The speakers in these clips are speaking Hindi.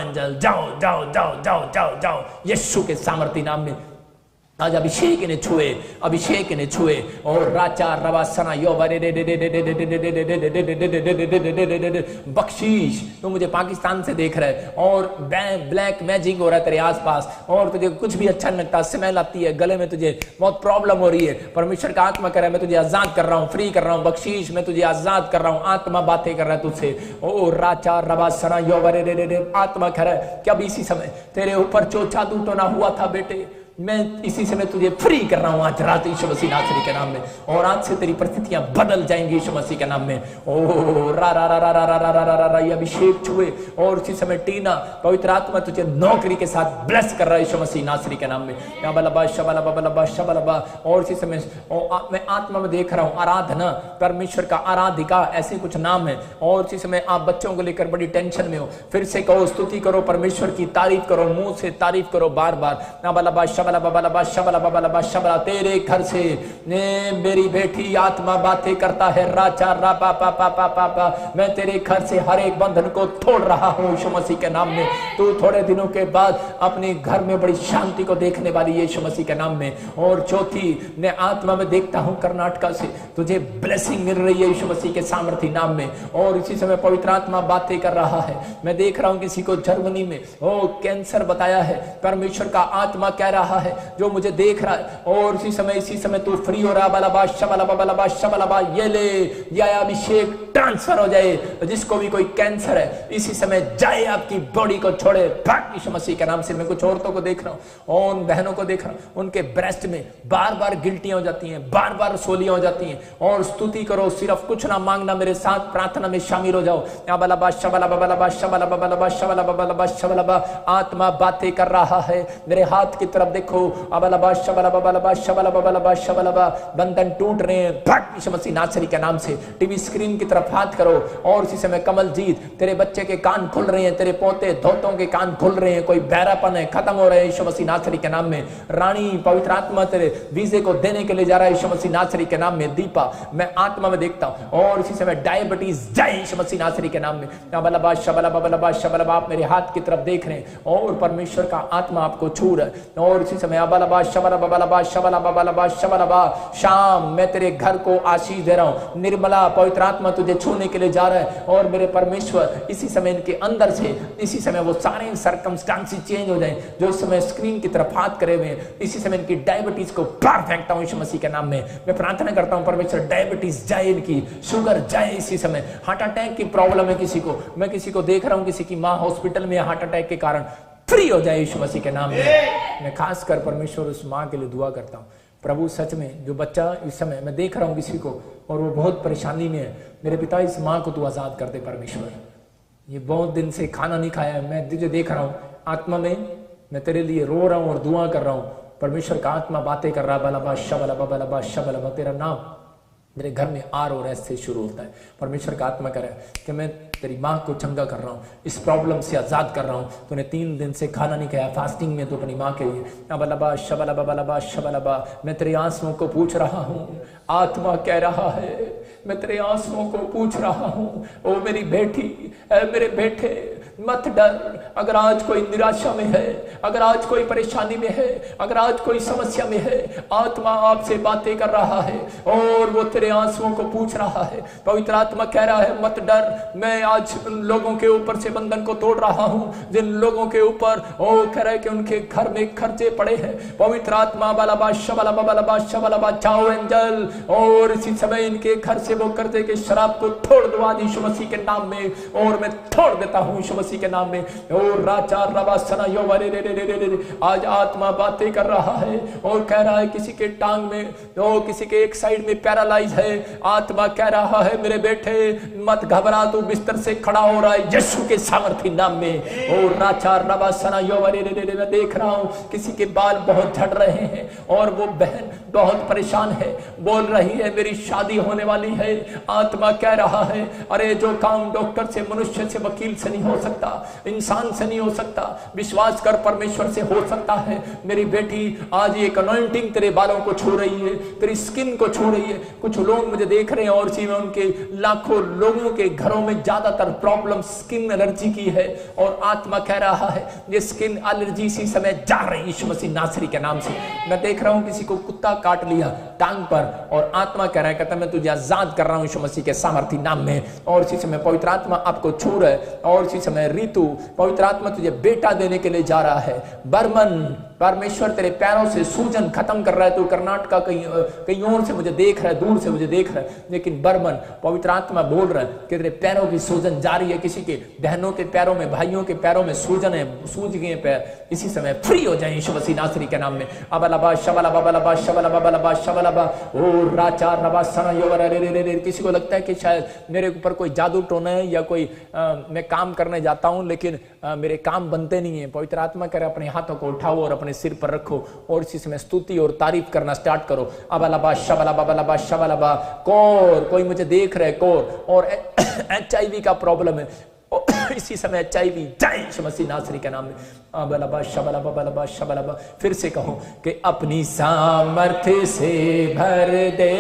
एंजल, जाओ जाओ जाओ जाओ जाओ जाओ, यीशु के सामर्थी नाम में आज अभिषेक इन्हें छुए, अभिषेक इन्हें छुए। और राचा रवासना यो बख्शीश, तो मुझे पाकिस्तान से देख रहा है और ब्लैक मैजिक हो रहा है तेरे आसपास और तुझे कुछ भी अच्छा नहीं लगता, स्मेल आती है, गले में तुझे बहुत प्रॉब्लम हो रही है। परमेश्वर का आत्मा कर रहा है मैं तुझे आजाद कर रहा हूँ, फ्री कर रहा हूँ, बख्शीश मैं तुझे आजाद कर रहा हूँ। आत्मा बातें कर रहा है तुझसे। ओ राचा रवासना यो आत्मा कर रहा है कि अब इसी समय तेरे ऊपर जो जादू टोना हुआ था बेटे, मैं इसी समय तुझे फ्री कर रहा हूं आज रात यीशु मसीह नासरी के नाम में। और आज से तेरी परिस्थितियां बदल जाएंगी यीशु मसीह के नाम में। ओ रा रा रा रा रा रा रा रा रा, ये अभिषेक छुए और इसी समय टीना पवित्र आत्मा तुझे नौकरी के साथ ब्लेस कर रहा है यीशु मसीह नासरी के नाम में। बलबा शबलबा बलबा शबलबा। और इसी समय मैं आत्मा में देख रहा हूं आराधना, परमेश्वर का आराधिका, ऐसे कुछ नाम है। और इसी समय आप बच्चों को लेकर बड़ी टेंशन में हो, फिर से कहो, स्तुति करो, परमेश्वर की तारीफ करो, मुंह से तारीफ करो बार बार। शबला तेरे घर से मेरी बेटी आत्मा बातें करता है। राचा रा पा पा पा पा पा पा, मैं तेरे घर से हर एक बंधन को तोड़ रहा हूँ यीशु मसीह के नाम में। तू थोड़े दिनों के बाद अपने घर में बड़ी शांति को देखने वाली है यीशु मसीह के नाम में। और चौथी, मैं आत्मा में देखता हूँ कर्नाटका से तुझे ब्लेसिंग मिल रही है यीशु मसीह के सामर्थी नाम में। और इसी समय पवित्र आत्मा बातें कर रहा है। मैं देख रहा हूँ किसी को जर्मनी में कैंसर बताया है, परमेश्वर का आत्मा कह रहा है जो मुझे देख रहा है। और इसी समय तू फ्री हो रहा। बलबा शबलबा बलबा शबलबा, ये ले, यह अभिषेक ट्रांसफर हो जाए। जिसको भी कोई कैंसर है इसी समय जाए, आपकी बॉडी को छोड़े भाग यीशु मसीह के नाम से। मैं कुछ औरतों को देख रहा हूं और उन बहनों को देख रहा हूं, उनके ब्रेस्ट में बार बार गिल्टियां हो जाती हैं, बार बार सोलियां हो जाती हैं। और स्तुति करो, सिर्फ कुछ ना मांगना, मेरे साथ प्रार्थना में शामिल हो जाओ। बलबा शबलबा बलबा शबलबा बलबा शबलबा बलबा शबलबा। आत्मा बातें कर रहा है। मेरे हाथ की तरफ देखो, अबलबा शबलबा बलबा शबलबा बलबा शबलबा। बंधन टूट रहे हैं भाग यीशु मसीह नासरी के नाम से। टीवी स्क्रीन की तरफ हाथ करो। और इसी समय कमलजीत, तेरे बच्चे के कान खुल रहे हैं, तेरे पोते धोतों के कान खुल रहे हैं, कोई बहरापन है खत्म हो रहा है यीशु मसीह नासरी के नाम में। रानी, पवित्र आत्मा तेरे वीजे को देने के लिए जा रहा है यीशु मसीह नासरी के नाम में। दीपा, मैं आत्मा में देखता हूं। और इसी समय डायबिटीज जाए यीशु मसीह नासरी के नाम में। अबलबा शबलबा बलबा शबलबा। आप मेरे हाथ की तरफ देख रहे हैं और परमेश्वर का आत्मा आपको छू रहा है। और इसी समय अबलबा शबलबा बलबा शबलबा बलबा शबलबा। शाम, मैं तेरे घर को आशीष दे रहा हूं। निर्मला, पवित्र आत्मा तुझे छूने के लिए जा रहा है। और मेरे परमेश्वर इसी समय इनके अंदर से इसी समय वो सारे सर्कमस्टांसेस चेंज हो जाएं जो इस समय स्क्रीन की तरफ हाथ करे हुए हैं। इसी समय इनकी डायबिटीज को बाहर फेंकता हूं यीशु मसीह के नाम में। मैं प्रार्थना करता हूं परमेश्वर, डायबिटीज जाए, इनकी शुगर जाए इसी समय। हार्ट अटैक की प्रॉब्लम है किसी को, मैं किसी को देख रहा हूं, किसी की माँ हॉस्पिटल में हार्ट अटैक के कारण फ्री हो जाए यीशु मसीह के नाम में। मैं खासकर परमेश्वर उस माँ के लिए दुआ करता हूँ। प्रभु, सच में जो बच्चा इस समय मैं देख रहा हूँ किसी को और वो बहुत परेशानी में है, मेरे पिता इस माँ को तू आजाद कर दे परमेश्वर। ये बहुत दिन से खाना नहीं खाया है, मैं तुझे देख रहा हूँ आत्मा में, मैं तेरे लिए रो रहा हूँ और दुआ कर रहा हूँ। परमेश्वर का आत्मा बातें कर रहा है। बलबा शबलबा बलबा शबलबा। तेरा नाम मेरे घर में आर और एस से शुरू होता है। परमेश्वर का आत्मा करे कि मैं तेरी माँ को चंगा कर रहा हूँ, इस प्रॉब्लम से आजाद कर रहा हूँ। तूने 3 दिन से खाना नहीं खाया, फास्टिंग में, तो अपनी माँ के लिए। बलबा शबलबा बलबा शबलबा। मैं तेरे आंसुओं को पूछ रहा हूँ। आत्मा कह रहा है मैं तेरे आंसुओं को पूछ रहा हूँ। ओ मेरी बेटी, मेरे बेटे, मत डर। अगर आज कोई निराशा में है, अगर आज कोई परेशानी में है, अगर आज कोई समस्या में है, आत्मा आपसे बातें कर रहा है और वो तेरे आंसुओं को पूछ रहा है। पवित्र आत्मा कह रहा है मत डर, मैं आज उन लोगों के ऊपर से बंधन को तोड़ रहा हूँ जिन लोगों के ऊपर कह रहा है कि उनके घर में खर्चे पड़े हैं। पवित्र आत्मा बलबा शबलबा बलबा शबलबा। जाओ एंजल, और इसी समय इनके घर से वो कर्जे के शराब को तोड़ दो आज यीशु मसीह के नाम में। और मैं तोड़ देता हूँ यीशु मसीह के नाम में। और राचा रवासना यो रे रे रे रे रे। आज आत्मा बातें कर रहा है और कह रहा है किसी के टांग में, किसी के एक साइड में पैरालाइज है। आत्मा कह रहा है मेरे बेटे मत घबरा, तू बिस्तर से खड़ा हो रहा है यीशु के सामर्थी नाम में। और राचा रवासना यो रे रे रे। मैं देख रहा हूँ किसी के बाल बहुत झड़ रहे हैं और वो बहन बहुत परेशान है, बोल रही है मेरी शादी होने वाली है। आत्मा कह रहा है अरे जो काम डॉक्टर से, मनुष्य से, वकील से नहीं हो सकता सकता, इंसान से नहीं हो सकता। विश्वास कर, परमेश्वर से हो सकता है। मेरी बेटी आज एक अनॉइंटिंग तेरे बालों को छू रही है, तेरी स्किन को छू रही है। कुछ लोग मुझे देख रहे हैं और इसी में उनके लाखों लोगों के घरों में ज्यादातर प्रॉब्लम स्किन एलर्जी की है और आत्मा कह रहा है ये स्किन एलर्जी इसी समय जा रही है यीशु मसीह नासरी के नाम से। मैं देख रहा हूं किसी को कुत्ता काट लिया टांग पर और आत्मा कह रहा है कहता मैं तुझे आजाद कर रहा हूं यीशु मसीह के सामर्थी नाम में। और इसी समय पवित्र आत्मा आपको छू रहा है और इसी समय ऋतु पवित्र आत्मा तुझे बेटा देने के लिए जा रहा है। बर्मन परमेश्वर तेरे पैरों से सूजन खत्म कर रहा है। तो कर्नाटका कहीं और से मुझे देख रहा है, दूर से मुझे देख रहा है, लेकिन बर्मन पवित्र आत्मा बोल रहा है कि तेरे पैरों की सूजन जारी है। किसी के बहनों के पैरों में, भाइयों के पैरों में सूजन है, सूज गए पैर, इसी समय फ्री हो जाए यीशु मसीह नासरी के नाम में। अबलबा शबलबा बलबा शबलबा बलबा शबलबा ओ राचा रबा सना योवर रे। किसी को लगता है कि शायद मेरे ऊपर कोई जादू टोना है या कोई मैं काम करने जाता हूं लेकिन मेरे काम बनते नहीं है। पवित्र आत्मा कह रहा है अपने हाथों को उठाओ और अपने सिर पर रखो और इसी समय स्तुति और तारीफ करना स्टार्ट करो। अबलबा शबलबा बलबा शबलबा कोर, कोई मुझे देख रहे कोर और HIV का प्रॉब्लम है इसी समय HIV जाए यीशु मसीह नासरी के नाम में। अबलबा शबलबा बलबा शबलबा। फिर से कहो कि अपनी सामर्थ्य से भर दे।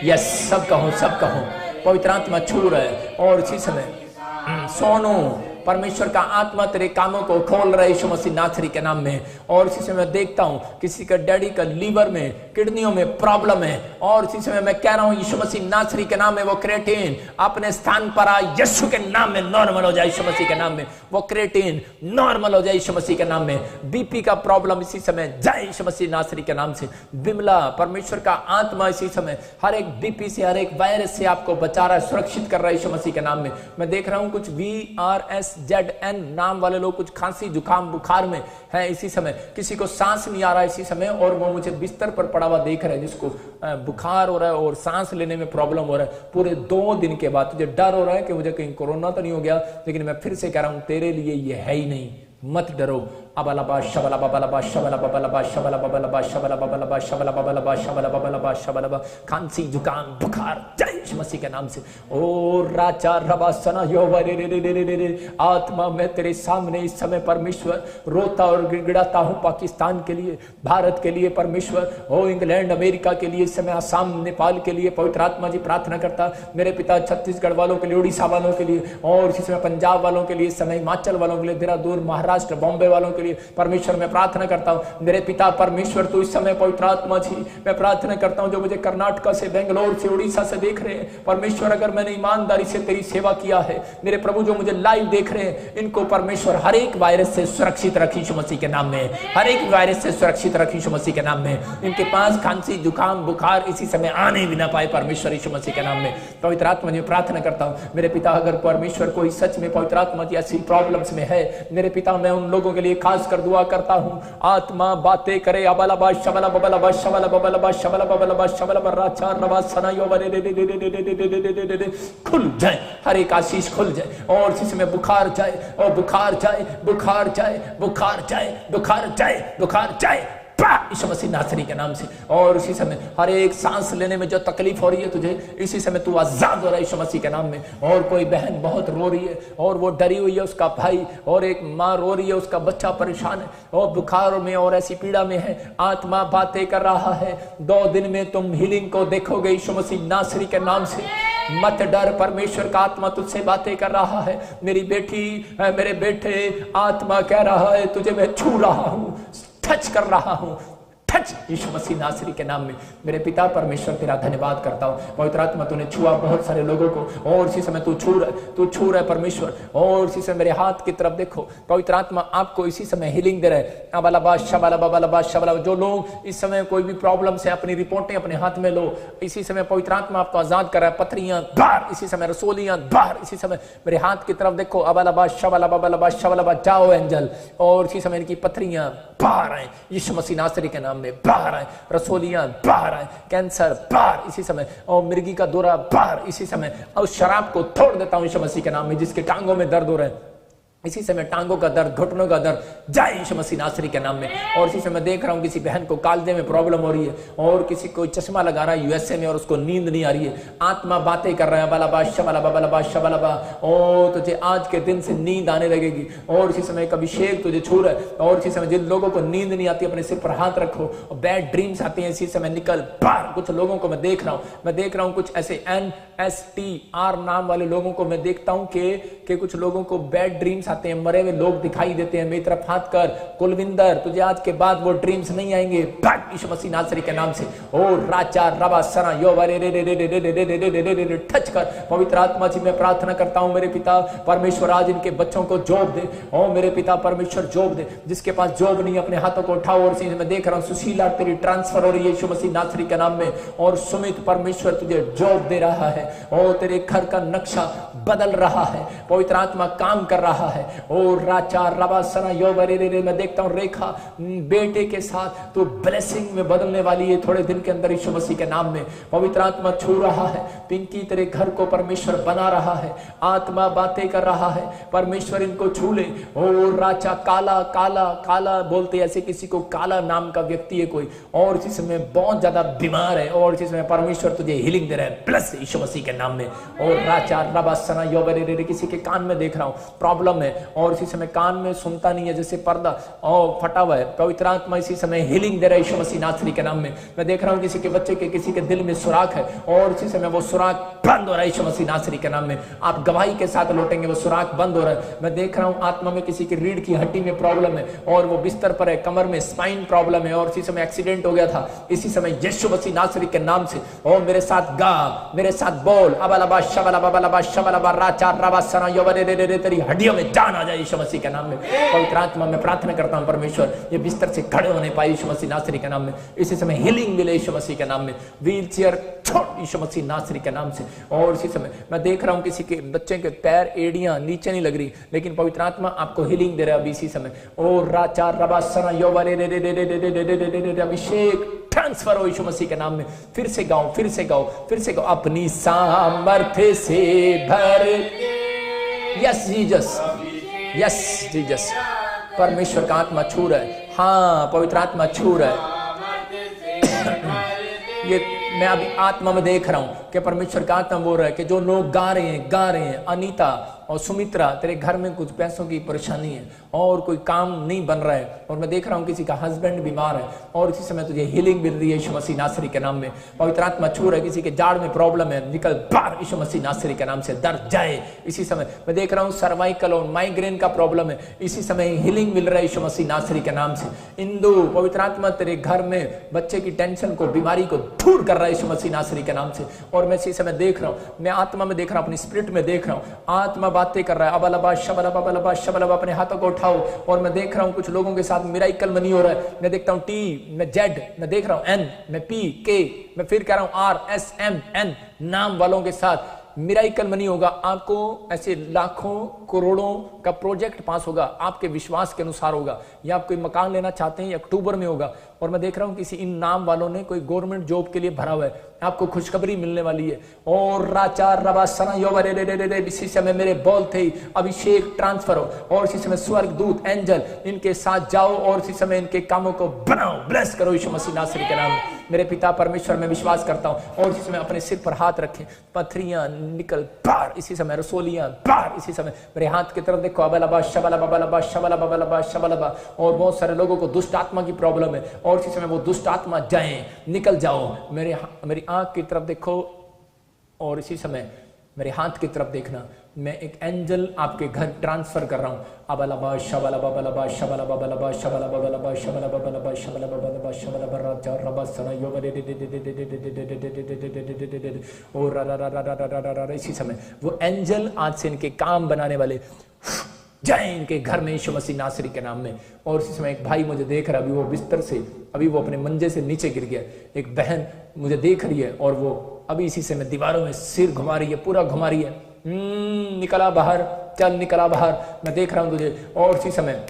यस, सब कहो, सब कहो। पवित्र आत्मा छू रहा है और इसी समय सोनू परमेश्वर का आत्मा तेरे कामों को खोल रहा है यीशु मसीह नासरी के नाम में। और इसी समय देखता हूं किसी का डैडी का लीवर में, किडनियों में प्रॉब्लम है और इसी समय मैं कह रहा हूं यीशु मसीह नासरी के नाम में वो क्रेटीन अपने स्थान पर आ, यीशु के नाम में नॉर्मल हो जाए यीशु मसीह के नाम में। वो क्रेटीन नॉर्मल हो जाए यीशु मसीह के नाम में। बीपी का प्रॉब्लम इसी समय जाए यीशु मसीह नासरी के नाम से। बिमला परमेश्वर का आत्मा इसी समय हर एक बीपी से, हर एक वायरस से आपको बचा रहा है, सुरक्षित कर रहा है यीशु मसीह के नाम में। मैं देख रहा हूं कुछ VRSZN नाम वाले लोग कुछ खांसी जुकाम बुखार में है इसी समय। किसी को सांस नहीं आ रहा है इसी समय और वो मुझे बिस्तर पर पड़ा हुआ देख रहा है जिसको बुखार हो रहा है और सांस लेने में प्रॉब्लम हो रहा है। पूरे 2 दिन के बाद तुझे डर हो रहा है कि मुझे कहीं कोरोना तो नहीं हो गया, लेकिन मैं फिर से कह रहा हूं तेरे लिए ये है ही नहीं, मत डरो। अबलबा शबलबा बलबा शबलबा बलबा शबलबा बलबा शबलबा बलबा शबलबा बलबा शबलबा बलबा शबलबा। खांसी जुकाम बुखार जय यीशु मसीह के नाम से। ओ राचा रबा सना योवा रे रे रे रे रे। आत्मा मैं तेरे सामने इस समय परमेश्वर रोता और गिड़गिड़ाता हूं पाकिस्तान के लिए, भारत के लिए परमेश्वर, ओ इंग्लैंड अमेरिका के लिए, इस समय आसाम नेपाल के लिए पवित्र आत्मा जी प्रार्थना करता। मेरे पिता छत्तीसगढ़ वालों के लिए, उड़ीसा वालों के लिए और इसी समय पंजाब वालों के लिए, इस समय हिमाचल वालों के लिए, देहरादून महाराष्ट्र बॉम्बे वालों के लिए परमेश्वर मैं प्रार्थना करता हूं। मेरे पिता परमेश्वर तू इस समय पवित्र आत्मा जी मैं प्रार्थना करता हूं जो मुझे कर्नाटका से, बेंगलोर से, उड़ीसा से देख रहे हैं परमेश्वर, अगर मैंने ईमानदारी से तेरी सेवा किया है मेरे प्रभु, जो मुझे लाइव देख रहे हैं इनको परमेश्वर हर एक वायरस से सुरक्षित रखी यीशु मसीह के नाम में, हर एक वायरस से सुरक्षित रखी यीशु मसीह के नाम में। इनके पास खांसी जुकाम बुखार इसी समय आने भी ना पाए परमेश्वर यीशु मसीह के नाम में। पवित्र आत्मा जी प्रार्थना करता हूं मेरे पिता, अगर परमेश्वर कोई सच में पवित्र आत्मा जी ऐसी प्रॉब्लम्स में है मेरे पिता, मैं उन लोगों के लिए खास कर दुआ करता हूं। आत्मा बातें करे अबलबा शबला बबलबा शबला बबलबा शबला बबलबा शबला बराचा रबा सना योवा रे रे रे रे रे। खुल जाए, हर एक आशीष खुल जाए और इसी समय बुखार जाए और बुखार जाए, बुखार जाए, बुखार जाए, बुखार जाए, बुखार जाए यीशु मसीह नासरी के नाम से। और इसी समय हर एक सांस लेने में जो तकलीफ हो रही है तुझे, इसी समय तू आजाद हो रहा है यीशु मसीह के नाम में। और कोई बहन बहुत रो रही है और वो डरी हुई है, उसका भाई, और एक माँ रो रही है, उसका बच्चा परेशान है और बुखार में और ऐसी पीड़ा में है। आत्मा बातें कर रहा है 2 दिन में तुम हीलिंग को देखोगे यीशु मसीह नासरी के नाम से। मत डर, परमेश्वर का आत्मा तुझसे बातें कर रहा है। मेरी बेटी, मेरे बेटे, आत्मा कह रहा है तुझे मैं छू रहा हूं, टच कर रहा हूं, टच यीशु मसीह नासरी के नाम में। मेरे पिता परमेश्वर तेरा धन्यवाद करता हूं। पवित्र आत्मा तूने छुआ बहुत सारे लोगों को और इसी समय तू छू रहा है परमेश्वर। और इसी समय मेरे हाथ की तरफ देखो, पवित्र आत्मा आपको इसी समय हीलिंग दे रहा है। अबलबा शबला बबलबा शबला। जो लोग इस समय कोई भी प्रॉब्लम से अपनी रिपोर्टें अपने हाथ में लो, इसी समय पवित्र आत्मा आपको आजाद कर रहा है। पथरियां बाहर, इसी समय रसोलियां बाहर, इसी समय मेरे हाथ की तरफ देखो। अबलबा शबला बबलबा शबला। जाओ एंजल, और इसी समय इनकी पथरियां बाहर आए यीशु मसीह नासरी के नाम में, बाहर आए। रसोलियां बाहर आए, कैंसर बाहर इसी समय, और मिर्गी का दौरा बाहर इसी समय। और शराब को तोड़ देता हूं यीशु मसीह के नाम में, जिसके टांगों में दर्द हो रहा है इसी समय टांगों का दर्द, घुटनों का दर्द, जय यीशु मसीह नासरी के नाम में। और इसी समय देख रहा हूँ किसी बहन को कालजे में प्रॉब्लम हो रही है, और किसी को चश्मा लगा रहा है यूएसए में और उसको नींद नहीं आ रही है। आत्मा बातें कर रहा है, बलाबा शबलाबा बलाबा शबलाबा, और तुझे आज के दिन से नींद आने लगेगी। और इसी समय कभी शेख तुझे छू रहा है, और इसी समय जिन लोगों को नींद नहीं आती अपने सिर पर हाथ रखो, और बैड ड्रीम्स आती हैं इसी समय निकल बाहर। कुछ लोगों को मैं देख रहा हूँ कुछ ऐसे NSTR नाम वाले लोगों को मैं देखता हूँ कि कुछ लोगों को बैड ड्रीम्स आते हैं, मरे हुए लोग दिखाई देते हैं। मेरी तरफ हाथ कर, कुलविंदर तुझे आज के बाद वो ड्रीम्स नहीं आएंगे यीशु मसीह नासरी के नाम से। ओ राजा रबा सना यो रे रे रे रे रे रे रे रे रे रे रे रे टच कर। पवित्र आत्मा जी मैं प्रार्थना करता हूँ मेरे पिता परमेश्वर, आज इनके बच्चों को जॉब दे। ओ मेरे पिता परमेश्वर जॉब दे, जिसके पास जॉब नहीं अपने हाथों को उठाओ। और मैं देख रहा हूँ सुशीला तेरी ट्रांसफर हो रही है यीशु मसीह नासरी के नाम में। और सुमित परमेश्वर तुझे जॉब दे रहा है, और तेरे घर का नक्शा बदल रहा है, पवित्र आत्मा काम कर रहा है। और राचा रबा सना यो रे रे रे, मैं देखता हूँ रेखा बेटे के साथ तो ब्लेसिंग में बदलने वाली है थोड़े दिन के अंदर यीशु मसीह के नाम में। पवित्र आत्मा छू रहा है पिंकी, तेरे घर को परमेश्वर बना रहा है, आत्मा बातें कर रहा है, परमेश्वर इनको छू ले। और राचा काला काला काला बोलते ऐसे किसी को काला नाम का व्यक्ति है कोई, और इसी समय बहुत ज्यादा बीमार है, और इसी समय परमेश्वर तुझे हीलिंग दे रहा है प्लस यीशु मसीह के नाम में। और राचा रबा सना यो रे रे रे, किसी के कान में देख रहा हूँ प्रॉब्लम है, और इसी समय कान में सुनता नहीं है, जैसे पर्दा और फटा हुआ है। पवित्र आत्मा इसी समय हीलिंग दे रहा है यीशु मसीह नासरी के नाम में। मैं देख रहा हूँ किसी के बच्चे के किसी के दिल में सुराख है, और इसी समय वो सुराख बंद हो रहा है यीशु मसीह नासरी के नाम में। आप गवाही के साथ लौटेंगे, वो सुराख बंद हो रहा है। मैं देख रहा हूँ आत्मा में किसी की रीढ़ की हड्डी में प्रॉब्लम है, और वो बिस्तर पर है, कमर में स्पाइन प्रॉब्लम है, और इसी समय एक्सीडेंट हो गया था। इसी समय यीशु मसीह नासरी के नाम से ओ मेरे साथ गा, मेरे साथ बोल, अबलबा शबलबा बलबा शबलबा राचा रबा सना यो रे रे रे, तेरी हड्डियों में जान आ जाए यीशु मसीह के नाम में। पवित्र आत्मा मैं प्रार्थना करता हूं परमेश्वर ये बिस्तर से खड़े होने पाए यीशु मसीह नासरी के नाम में। इसी समय हीलिंग मिले यीशु मसीह के नाम में, व्हील चेयर छोड़ यीशु मसीह नासरी के नाम से। और इसी समय मैं देख रहा हूं किसी के बच्चे के पैर एड़ियां नीचे नहीं लग रही, लेकिन पवित्र आत्मा आपको हीलिंग दे रहा है अभी इसी समय। और राचा रबा सना यो रे रे रे रे रे रे, अभिषेक ट्रांसफर हो यीशु मसीह के नाम में। फिर से गाओ, फिर से गाओ, फिर से गाओ, अपनी सामर्थ्य से भर। यस जीसस, यस जीसस, परमेश्वर का आत्मा छू रहा है। हाँ पवित्र आत्मा छू रहा है। ये मैं अभी आत्मा में देख रहा हूं कि परमेश्वर का आत्मा बोल रहा है कि जो लोग गा रहे हैं अनीता और सुमित्रा, तेरे घर में कुछ पैसों की परेशानी है और कोई काम नहीं बन रहा है, और मैं देख रहा हूँ किसी का हस्बैंड बीमार है, और इसी समय तुझे हीलिंग मिल रही है यीशु मसीह नासरी के नाम में। पवित्र आत्मा छू रहा है, किसी के जाड़ में प्रॉब्लम है, निकल बाहर यीशु मसीह नासरी के नाम से, दर्द जाए। इसी समय मैं देख रहा हूँ सर्वाइकल और माइग्रेन का प्रॉब्लम है, इसी समय हीलिंग मिल रहा है यीशु मसीह नासरी के नाम से। इंदु पवित्र आत्मा तेरे घर में बच्चे की टेंशन को, बीमारी को दूर कर रहा है यीशु मसीह नासरी के नाम से। और मैं इसी समय देख रहा हूँ, मैं आत्मा में देख रहा हूँ, अपनी स्पिरिट में देख रहा हूँ, आत्मा बातें कर रहा है। अबलबा शबलबा बलबा शबलबा, अपने हाथों को उठाओ। और मैं देख रहा हूं कुछ लोगों के साथ मिराइकल मनी हो रहा है। मैं देखता हूं टी, मैं जेड, मैं देख रहा हूं एन, मैं पी के, मैं फिर कह रहा हूं आर एस एम एन नाम वालों के साथ मिराइकल मनी होगा। आपको ऐसे लाखों करोड़ों का प्रोजेक्ट पास होगा, आपके विश्वास के अनुसार होगा। या आप कोई मकान लेना चाहते हैं, अक्टूबर में होगा। और मैं देख रहा हूं किसी इन नाम वालों ने कोई गवर्नमेंट जॉब के लिए भरा हुआ है, आपको खुशखबरी मिलने वाली है। और राचा रबा सना यो रे रे रे रे, इसी समय मेरे बोल थे अभिषेक ट्रांसफर हो। और इसी समय स्वर्ग दूत एंजल इनके साथ जाओ, और इसी समय इनके कामों को बनाओ, ब्लेस करो यीशु मसीह नासरी के नाम में। मेरे पिता परमेश्वर में विश्वास करता हूं। और इसी समय अपने सिर पर हाथ रखें, पथरियां निकल बाहर, इसी समय रसोलियां बाहर। इसी समय मेरे हाथ की तरफ देखो, अबलबा शबलबा बलबा शबलबा बलबा शबलबा। और बहुत सारे लोगों को दुष्ट आत्मा की प्रॉब्लम है, और इसी समय वो दुष्ट आत्मा जाए, निकल जाओ। मेरी आंख की तरफ देखो, और इसी समय मेरे हाथ की तरफ देखना, मैं एक एंजल आपके घर ट्रांसफर कर रहा हूं। अबलबा शबलबा बलबा शबलबा बलबा शबलबा बलबा शबलबा बलबा शबलबा बलबा शबलबा राजा रबा सना यो रे रे रे, और इसी समय वो एंजल आज से इनके काम बनाने वाले जाए इनके घर में यीशु मसीह नासरी के नाम में। और इसी समय एक भाई मुझे देख रहा है, अभी वो बिस्तर से, अभी वो अपने मंजे से नीचे गिर गया। एक बहन मुझे देख रही है, और वो अभी इसी समय दीवारों में सिर घुमा रही है, पूरा घुमा रही है। निकला बाहर, चल निकला बाहर, मैं देख रहा हूं तुझे। और इसी समय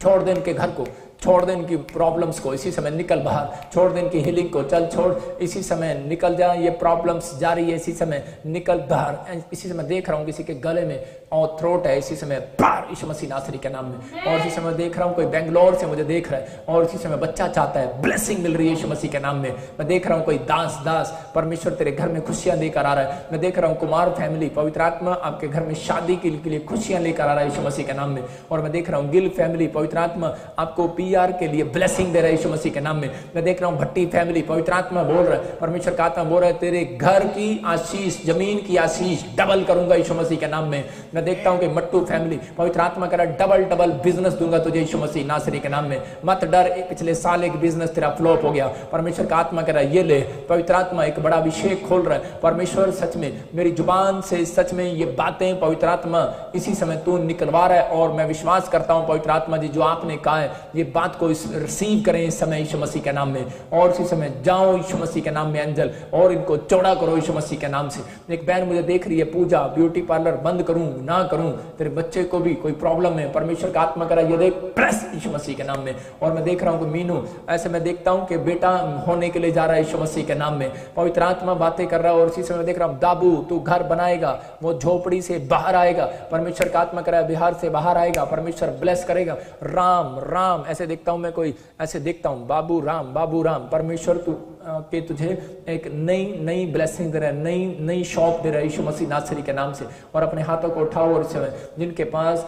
छोड़ दे इनके घर को, छोड़ दे इनकी प्रॉब्लम्स को, इसी समय निकल बाहर, छोड़ दे इनकी हीलिंग को, चल छोड़, इसी समय निकल जा, ये प्रॉब्लम्स जारी है, इसी समय निकल बाहर। इसी समय देख रहा हूँ किसी के गले में और थ्रोट है, इसी समय बाहर यीशु मसीह नासरी के नाम में। और इसी समय देख रहा हूँ कोई बेंगलोर से मुझे देख रहा है और इसी समय बच्चा चाहता है, ब्लेसिंग मिल रही है यीशु मसीह के नाम में। मैं देख रहा हूँ कोई दास परमेश्वर तेरे घर में खुशियां लेकर आ रहा है। मैं देख रहा हूँ कुमार फैमिली, पवित्र आत्मा आपके घर में शादी के लिए खुशियां लेकर आ रहा है यीशु मसीह के नाम में। और मैं देख रहा हूँ गिल फैमिली, पवित्र आत्मा आपको PR के लिए ब्लेसिंग दे रहा है यीशु मसीह के नाम में। मैं देख रहा हूँ भट्टी फैमिली, पवित्र आत्मा बोल रहा है, परमेश्वर का आत्मा बोल रहा है, तेरे घर की आशीष, जमीन की आशीष डबल करूंगा यीशु मसीह के नाम में। मैं देखता हूँ कि मट्टू फैमिली, पवित्र आत्मा कह रहा है डबल बिजनेस दूंगा तुझे यीशु मसीह नासरी के नाम में। मत डर, पिछले साल एक बिजनेस तेरा फ्लॉप हो गया, परमेश्वर का आत्मा कह रहा है ये ले, पवित्र आत्मा एक बड़ा अभिषेक खोल रहा है। परमेश्वर सच में मेरी जुबान से सच में ये बातें पवित्र आत्मा इसी समय तू निकलवा रहा है। और मैं विश्वास करता हूं पवित्र आत्मा जी जो आपने कहा है ये बात को रिसीव करें इस समय यीशु मसीह के नाम में। और इसी समय जाओ यीशु मसीह के नाम में एंजल और इनको चौड़ा करो यीशु मसीह के नाम से। एक बहन मुझे देख रही है, पूजा ब्यूटी पार्लर बंद करूं ना करूं, तेरे बच्चे को भी कोई प्रॉब्लम है, परमेश्वर का आत्मा करा ये देख प्रेस यीशु मसीह के नाम में। और मैं देख रहा हूं कि मीनू, ऐसे मैं देखता हूं कि बेटा होने के लिए जा रहा है यीशु मसीह के नाम में, पवित्र आत्मा बातें कर रहा है। और इसी समय देख रहा हूं दाबू तू घर बनाएगा, वो झोपड़ी से बाहर आएगा, परमेश्वर का आत्मा करा बिहार से बाहर आएगा, परमेश्वर ब्लेस करेगा। राम ऐसे देखता हूं मैं, कोई ऐसे देखता हूं बाबू राम, परमेश्वर तू के तुझे एक नई ब्लेसिंग दे रहा है, नई शॉप दे रहा है यीशु मसीह नासरी के नाम से। और अपने हाथों को उठाओ और इस समय जिनके पास